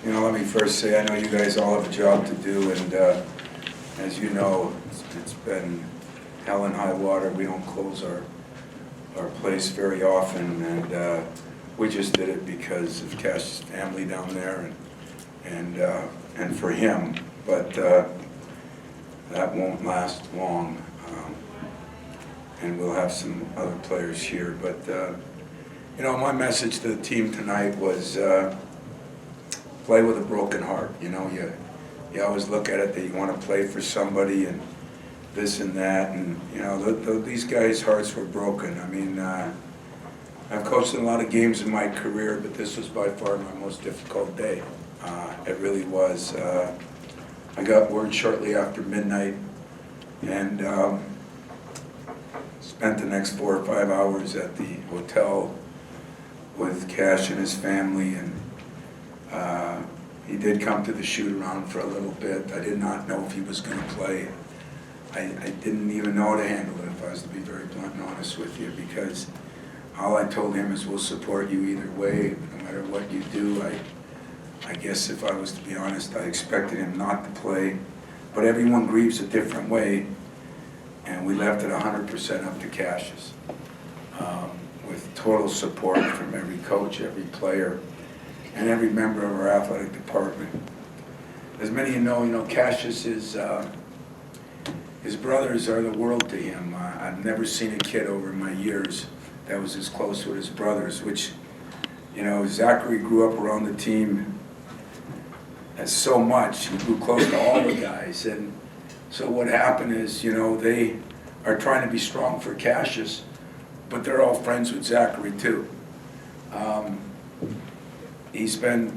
Let me first say, I know you guys all have a job to do, and as you know, it's been hell and high water. We don't close our place very often, and we just did it because of Cash's family down there and for him. But that won't last long, and we'll have some other players here. But my message to the team tonight was play with a broken heart. You always look at it that you want to play for somebody and this and that, and these guys' hearts were broken. I mean, I've coached in a lot of games in my career, but this was by far my most difficult day. It really was. I got word shortly after midnight, and spent the next 4 or 5 hours at the hotel with Cash and his family, and he did come to the shoot-around for a little bit. I did not know if he was going to play. I didn't even know how to handle it, if I was to be very blunt and honest with you, because all I told him is we'll support you either way, no matter what you do. I guess if I was to be honest, I expected him not to play, but everyone grieves a different way, and we left it 100% up to Cassius, with total support from every coach, every player, and every member of our athletic department. As many of you know, Cassius is, his brothers are the world to him. I've never seen a kid over my years that was as close with his brothers, which, Zachary grew up around the team as so much. He grew close to all the guys. And so what happened is, they are trying to be strong for Cassius, but they're all friends with Zachary too. He spent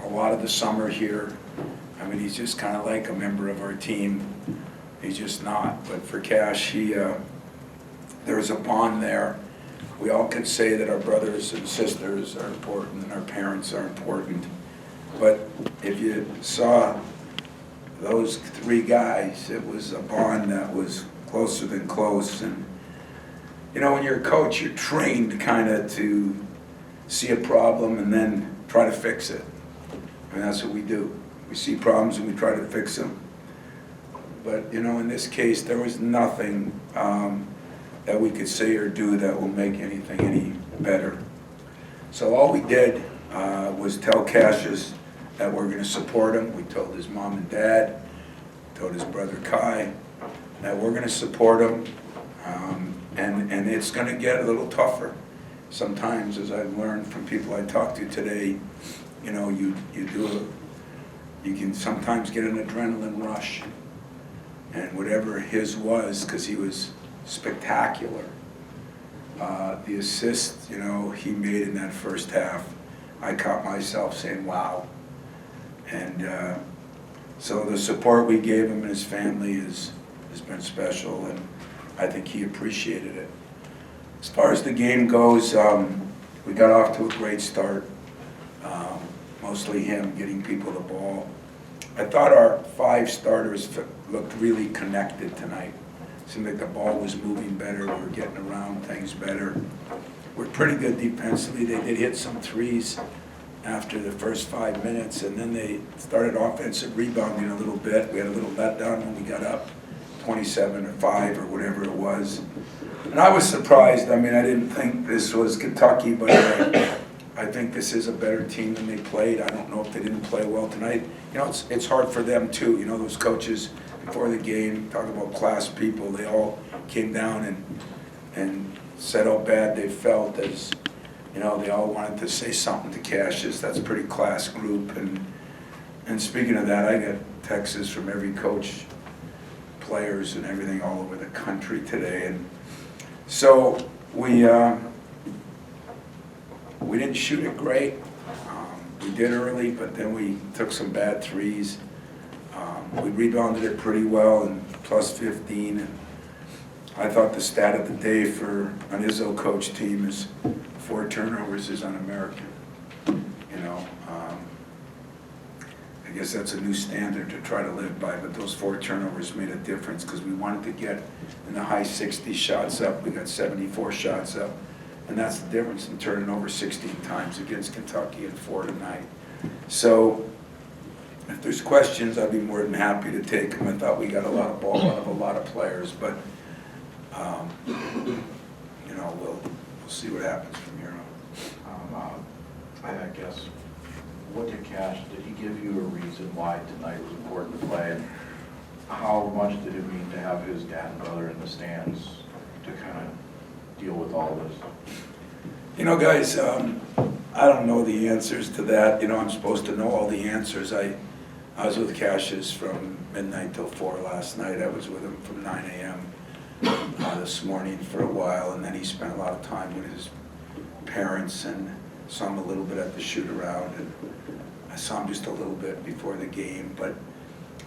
a lot of the summer here. I mean, he's just kind of like a member of our team. He's just not. But for Cash, there's a bond there. We all can say that our brothers and sisters are important and our parents are important. But if you saw those 3 guys, it was a bond that was closer than close. And, when you're a coach, you're trained kind of to see a problem and then try to fix it. And that's what we do. We see problems and we try to fix them. But, in this case, there was nothing that we could say or do that will make anything any better. So all we did was tell Cassius that we're going to support him. We told his mom and dad, told his brother Kai, that we're going to support him. And it's going to get a little tougher. Sometimes, as I've learned from people I talked to today, you can sometimes get an adrenaline rush. And whatever his was, because he was spectacular. The assist, he made in that first half, I caught myself saying, wow. And so the support we gave him and his family has been special, and I think he appreciated it. As far as the game goes, we got off to a great start. Mostly him getting people the ball. I thought our 5 starters looked really connected tonight. Seemed like the ball was moving better. We were getting around things better. We're pretty good defensively. They did hit some threes after the first 5 minutes, and then they started offensive rebounding a little bit. We had a little letdown when we got up 27 or 5 or whatever it was. And I was surprised. I mean, I didn't think this was Kentucky, but I think this is a better team than they played. I don't know if they didn't play well tonight. It's hard for them too. Those coaches before the game, talk about class people, they all came down and said how bad they felt, as they all wanted to say something to Cassius. That's a pretty class group. And speaking of that, I got texts from every coach, players and everything all over the country today. And so we didn't shoot it great. We did early, but then we took some bad threes. We rebounded it pretty well, and plus 15. And I thought the stat of the day for an Izzo coach team is 4 turnovers is un-American. I guess that's a new standard to try to live by, but those 4 turnovers made a difference because we wanted to get in the high 60 shots up. We got 74 shots up. And that's the difference in turning over 16 times against Kentucky and 4 tonight. So if there's questions, I'd be more than happy to take them. I thought we got a lot of ball out of a lot of players, but, you know, we'll see what happens from here on. I guess, what did Cash, did he give you a reason why tonight was important to play? And how much did it mean to have his dad and brother in the stands to kind of deal with all this? You know, guys, I don't know the answers to that. You know, I'm supposed to know all the answers. I was with Cassius from midnight till 4 last night. I was with him from 9 a.m. This morning for a while, and then he spent a lot of time with his parents, and saw him a little bit at the shoot-around, and I saw him just a little bit before the game, but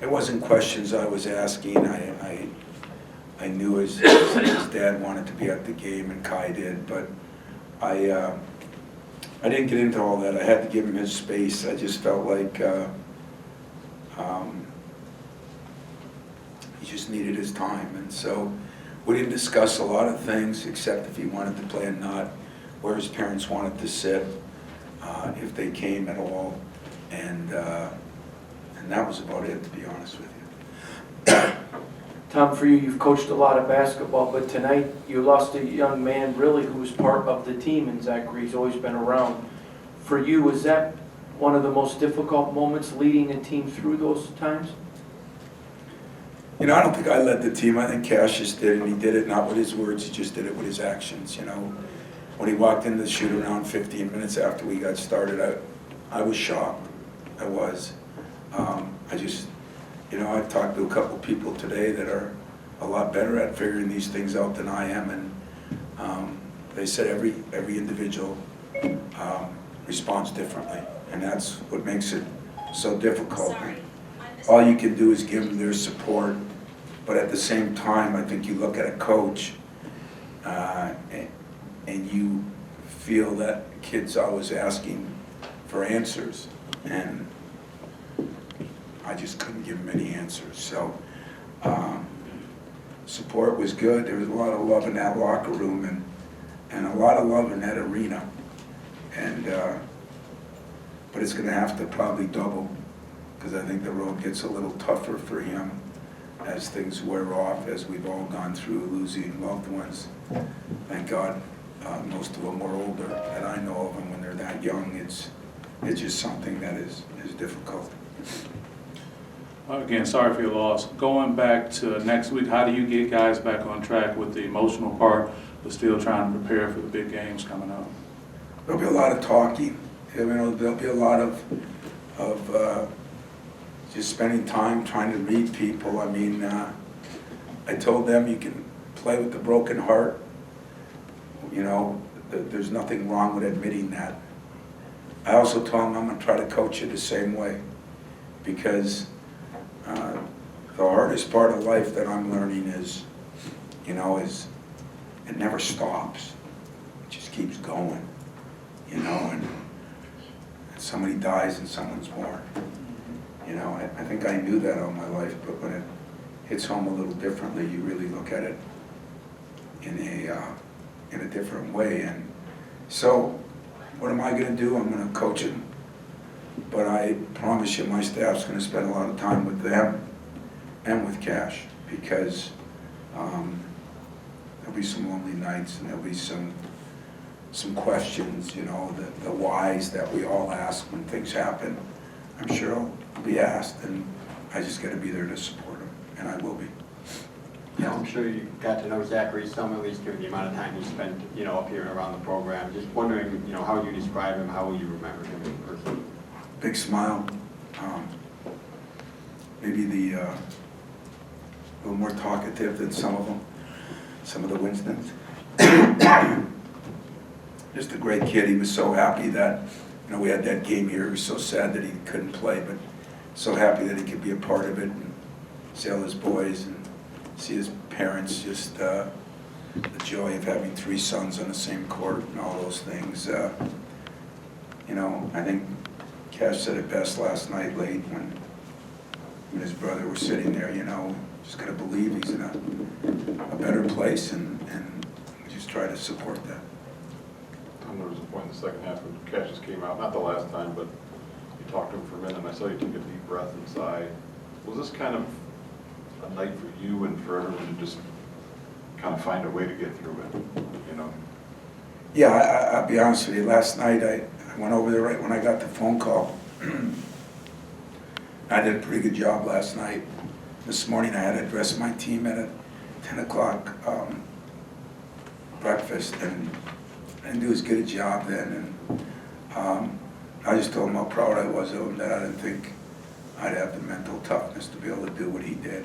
it wasn't questions I was asking. I knew his dad wanted to be at the game, and Kai did, but I didn't get into all that. I had to give him his space. I just felt like he just needed his time, and so we didn't discuss a lot of things except if he wanted to play or not, where his parents wanted to sit, if they came at all, and that was about it, to be honest with you. Tom, for you, you've coached a lot of basketball, but tonight you lost a young man really who was part of the team, and Zachary's always been around. For you, was that one of the most difficult moments leading a team through those times? You know, I don't think I led the team. I think Cassius did, and he did it not with his words, he just did it with his actions, you know. When he walked into the shoot-around 15 minutes after we got started, I was shocked. I was. I just, you know, I've talked to a couple people today that are a lot better at figuring these things out than I am, and they said every individual responds differently, and that's what makes it so difficult. All you can do is give them their support, but at the same time, I think you look at a coach and you feel that kid's always asking for answers, and I just couldn't give him any answers. So support was good. There was a lot of love in that locker room, and a lot of love in that arena, and but it's going to have to probably double, because I think the road gets a little tougher for him as things wear off, as we've all gone through losing loved ones. Thank God most of them were older that I know of, and when they're that young, it's just something that is difficult. Again, sorry for your loss. Going back to next week, how do you get guys back on track with the emotional part, but still trying to prepare for the big games coming up? There'll be a lot of talking. You know, there'll be a lot of just spending time trying to read people. I mean, I told them you can play with the broken heart. You know, there's nothing wrong with admitting that. I also told them I'm going to try to coach you the same way, because the hardest part of life that I'm learning is, you know, is it never stops. It just keeps going, you know, and somebody dies and someone's born. You know, I think I knew that all my life, but when it hits home a little differently, you really look at it in a different way. And so, what am I going to do? I'm going to coach him, but I promise you my staff's going to spend a lot of time with them and with Cash, because there'll be some lonely nights, and there'll be some questions, you know, the whys that we all ask when things happen. I'm sure I'll be asked, and I just got to be there to support him, and I will be. Yeah, I'm sure you got to know Zachary some, at least given the amount of time he spent, you know, up here and around the program. Just wondering, you know, how you describe him, how will you remember him in person? Big smile. Maybe a little more talkative than some of them, some of the Winstons. Just a great kid. He was so happy that, you know, we had that game here. He was so sad that he couldn't play, but so happy that he could be a part of it and see all his boys and see his parents, just the joy of having 3 sons on the same court and all those things. You know, I think Cash said it best last night late when his brother was sitting there, you know, just got to believe he's in a better place, and we just try to support that. There was a point in the second half when Cassius came out, not the last time, but you talked to him for a minute, and I saw you take a deep breath and sigh. Was this kind of a night for you and for everyone to just kind of find a way to get through it, you know? Yeah, I'll be honest with you, last night I went over there right when I got the phone call. I did a pretty good job last night. This morning I had to address my team at a 10 o'clock breakfast, and I didn't do as good a job then. And I just told him how proud I was of him, that I didn't think I'd have the mental toughness to be able to do what he did.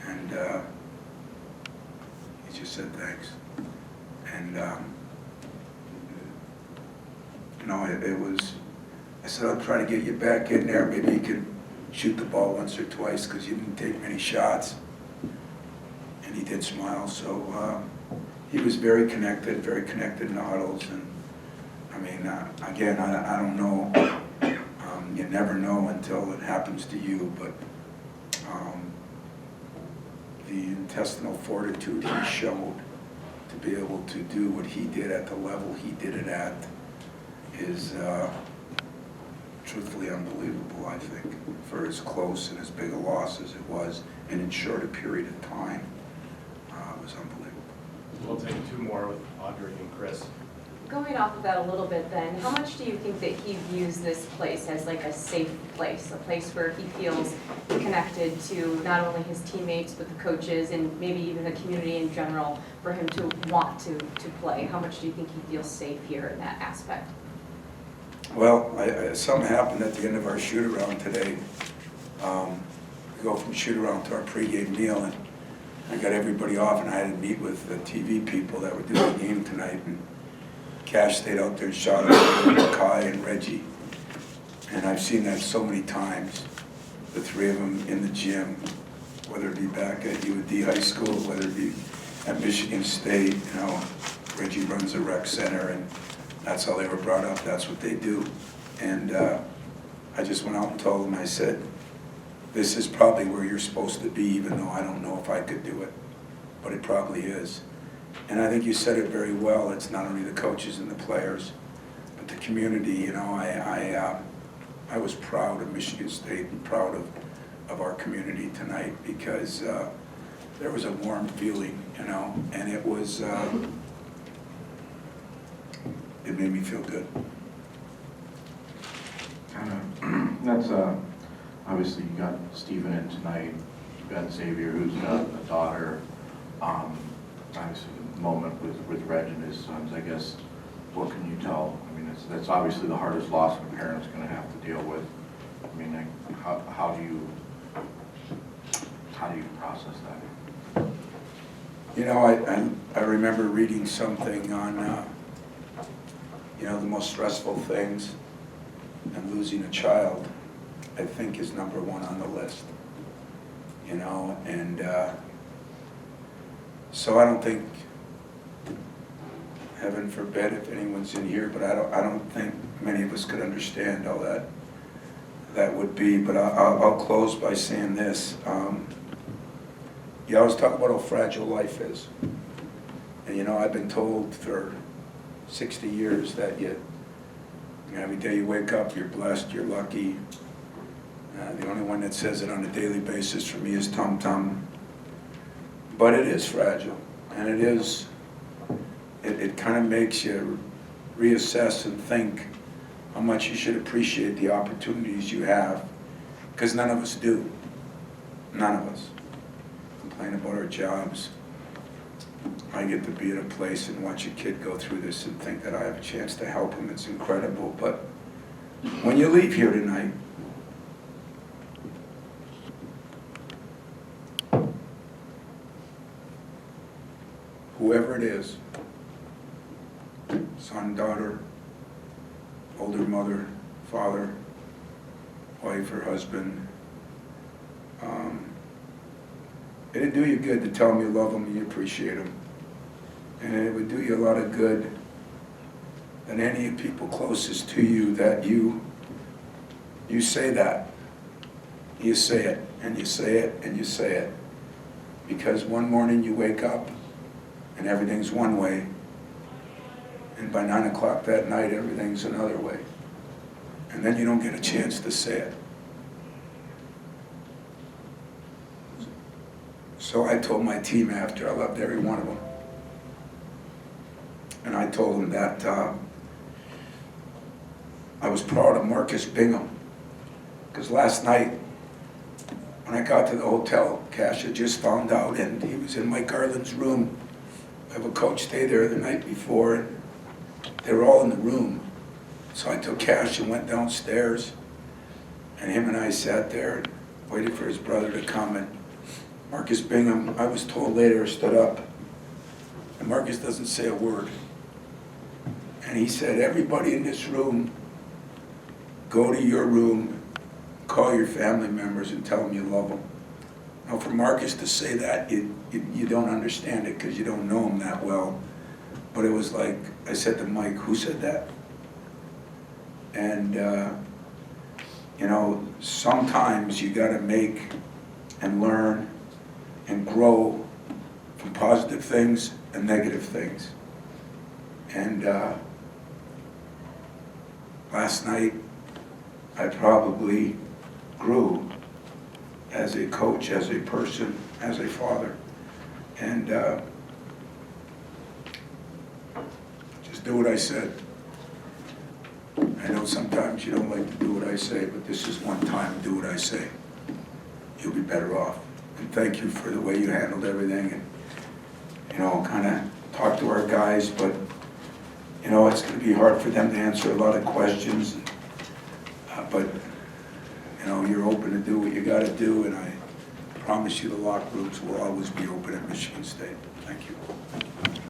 And he just said thanks. And you know, it was, I said, I'll try to get you back in there. Maybe you could shoot the ball once or twice because you didn't take many shots. And he did smile. So he was very connected in the huddles. And I mean, again, I don't know. You never know until it happens to you. But the intestinal fortitude he showed to be able to do what he did at the level he did it at is truthfully unbelievable, I think, for as close and as big a loss as it was, and in short a period of time. It was unbelievable. We'll take two more with Audrey and Chris. Going off of that a little bit then, how much do you think that he views this place as like a safe place, a place where he feels connected to not only his teammates, but the coaches and maybe even the community in general for him to want to play? How much do you think he feels safe here in that aspect? Well, something happened at the end of our shoot-around today. We go from shoot-around to our pregame meal, and I got everybody off, and I had to meet with the TV people that were doing the game tonight. And Cash stayed out there and shot at Kai and Reggie. And I've seen that so many times, the three of them in the gym, whether it be back at UD High School, whether it be at Michigan State. You know, Reggie runs a rec center, and that's how they were brought up. That's what they do. And I just went out and told them, I said, this is probably where you're supposed to be, even though I don't know if I could do it. But it probably is. And I think you said it very well. It's not only the coaches and the players, but the community. You know, I was proud of Michigan State and proud of our community tonight, because there was a warm feeling, you know, and it was, it made me feel good. That's obviously you got Stephen in tonight. You got Xavier, who's got a daughter. Obviously, the moment with Reg and his sons. I guess, what can you tell? I mean, that's obviously the hardest loss a parent's going to have to deal with. I mean, how do you process that? You know, I remember reading something on, you know, the most stressful things, and losing a child, I think, is number one on the list. You know, and so I don't think, heaven forbid if anyone's in here, but I don't think many of us could understand how that would be. But I'll close by saying this. You always talk about how fragile life is. And you know, I've been told for 60 years that every day you wake up, you're blessed, you're lucky. The only one that says it on a daily basis for me is Tum Tum. But it is fragile, and it kind of makes you reassess and think how much you should appreciate the opportunities you have, because none of us do. None of us. Complain about our jobs. I get to be at a place and watch a kid go through this and think that I have a chance to help him. It's incredible. But when you leave here tonight, whoever it is, son, daughter, older mother, father, wife or husband, it'd do you good to tell them you love them and you appreciate them. And it would do you a lot of good than any people closest to you that you say that. You say it, and you say it, and you say it. Because one morning you wake up and everything's one way, and by 9 o'clock that night everything's another way. and then you don't get a chance to say it. So I told my team after, I loved every one of them. And I told them that I was proud of Marcus Bingham. Because last night, when I got to the hotel, Cash had just found out, and he was in Mike Garland's room. I have a coach stay there the night before, and they were all in the room. So I took Cash and went downstairs, and him and I sat there and waited for his brother to come. And Marcus Bingham, I was told later, stood up, and Marcus doesn't say a word. And he said, everybody in this room, go to your room, call your family members and tell them you love them. Now for Marcus to say that, you don't understand it because you don't know him that well. But it was like, I said to Mike, who said that? And, you know, sometimes you gotta make and learn and grow from positive things and negative things. And last night, I probably grew as a coach, as a person, as a father. And just do what I said. I know sometimes you don't like to do what I say, but this is one time, do what I say. You'll be better off. And thank you for the way you handled everything, and, you know, kind of talk to our guys, but, you know, it's going to be hard for them to answer a lot of questions. But, you know, you're open to do what you got to do, and I promise you the locker rooms will always be open at Michigan State. Thank you.